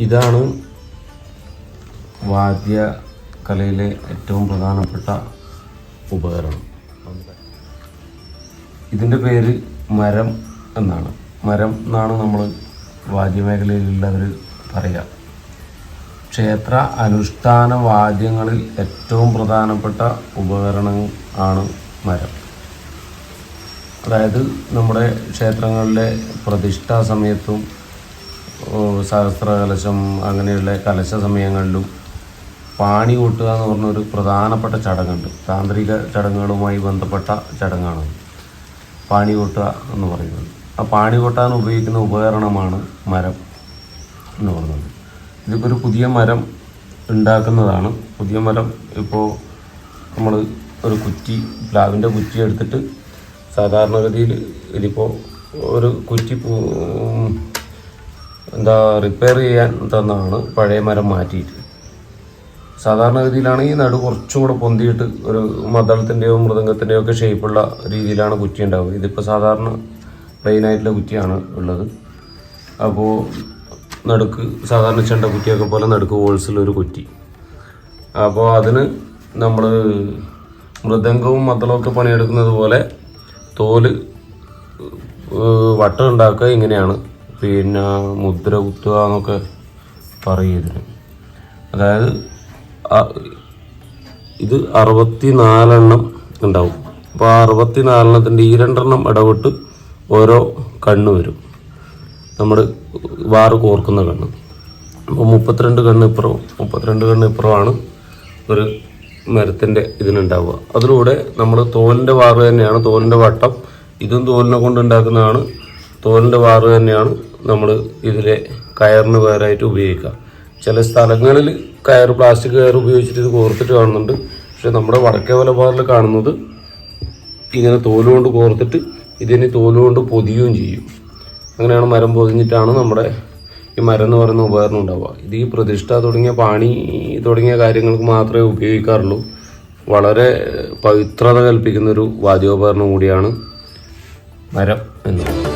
ഇതാണ് വാദ്യകലയിലെ ഏറ്റവും പ്രധാനപ്പെട്ട ഉപകരണം. ഇതിൻ്റെ പേര് മരം എന്നാണ്. മരം എന്നാണ് നമ്മൾ വാദ്യമേഖലയിലുള്ളവർ പറയുക. ക്ഷേത്ര അനുഷ്ഠാന വാദ്യങ്ങളിൽ ഏറ്റവും പ്രധാനപ്പെട്ട ഉപകരണം ആണ് മരം. അതായത് നമ്മുടെ ക്ഷേത്രങ്ങളിലെ പ്രതിഷ്ഠാ സമയത്തും സഹസ്രകലശം അങ്ങനെയുള്ള കലശ സമയങ്ങളിലും പാണി കൊട്ടുക എന്ന് പറഞ്ഞൊരു പ്രധാനപ്പെട്ട ചടങ്ങുണ്ട്. താന്ത്രിക ചടങ്ങുകളുമായി ബന്ധപ്പെട്ട ചടങ്ങാണ് പാണി കൊട്ടുക എന്ന് പറയുന്നത്. ആ പാണി കൊട്ടാൻ ഉപയോഗിക്കുന്ന ഉപകരണമാണ് മരം എന്ന് പറയുന്നത്. ഇതിപ്പോൾ ഒരു പുതിയ മരം ഉണ്ടാക്കുന്നതാണ്. പുതിയ മരം ഇപ്പോൾ നമ്മൾ ഒരു കുറ്റി, പ്ലാവിൻ്റെ കുറ്റി എടുത്തിട്ട് സാധാരണഗതിയിൽ ഇതിപ്പോൾ ഒരു കുറ്റി റിപ്പയർ ചെയ്യാൻ തന്നതാണ് പഴയ മരം മാറ്റിയിട്ട്. സാധാരണഗതിയിലാണ് ഈ നടു കുറച്ചും കൂടെ പൊന്തിയിട്ട് ഒരു മദ്ദളത്തിൻ്റെയോ മൃദംഗത്തിൻ്റെയോ ഒക്കെ ഷേപ്പുള്ള രീതിയിലാണ് കുറ്റി ഉണ്ടാവുക. ഇതിപ്പോൾ സാധാരണ പ്ലെയിനായിട്ടുള്ള കുറ്റിയാണ് ഉള്ളത്. അപ്പോൾ നടുക്ക് സാധാരണ ചെണ്ട കുറ്റിയൊക്കെ പോലെ നടുക്ക് ഹോൾസിലൊരു കുറ്റി. അപ്പോൾ അതിന് നമ്മൾ മൃദംഗവും മദ്ദളമൊക്കെ പണിയെടുക്കുന്നത് പോലെ തോല് വട്ടം ഉണ്ടാക്കുക ഇങ്ങനെയാണ്. പിന്നെ മുദ്ര കുത്തുക എന്നൊക്കെ പറയും ഇതിന്. അതായത് ഇത് 64 ഉണ്ടാവും. അപ്പോൾ ആ 64 ഈ 2 ഇടവിട്ട് ഓരോ കണ്ണ് വരും. നമ്മൾ വാറ് കോർക്കുന്ന കണ്ണ്. അപ്പോൾ 32 കണ്ണ് ഇപ്പുറമാണ് ഒരു മരത്തിൻ്റെ ഇതിനുണ്ടാവുക. അതിലൂടെ നമ്മൾ തോലിൻ്റെ വാറ് തന്നെയാണ്, തോലിൻ്റെ വട്ടം ഇതും തോലിനെ കൊണ്ട് ഉണ്ടാക്കുന്നതാണ്. തോലിൻ്റെ വാറ് തന്നെയാണ് നമ്മൾ ഇതിലെ കയറിന് വേറായിട്ട് ഉപയോഗിക്കുക. ചില സ്ഥലങ്ങളിൽ പ്ലാസ്റ്റിക് കയർ ഉപയോഗിച്ചിട്ട് ഇത് കോർത്തിട്ട് കാണുന്നുണ്ട്. പക്ഷെ നമ്മുടെ വടക്കേ മലബാറിൽ കാണുന്നത് ഇങ്ങനെ തോലുകൊണ്ട് കോർത്തിട്ട് ഇതിന് തോലുകൊണ്ട് പൊതിയുകയും ചെയ്യും. അങ്ങനെയാണ് മരം പൊതിഞ്ഞിട്ടാണ് നമ്മുടെ ഈ മരം എന്ന് പറയുന്ന ഉപകരണം ഉണ്ടാവുക. ഇത് ഈ പ്രതിഷ്ഠ തുടങ്ങിയ പാണി തുടങ്ങിയ കാര്യങ്ങൾക്ക് മാത്രമേ ഉപയോഗിക്കാറുള്ളൂ. വളരെ പവിത്രത കൽപ്പിക്കുന്നൊരു വാദ്യോപകരണം കൂടിയാണ് മരം എന്നുള്ളത്.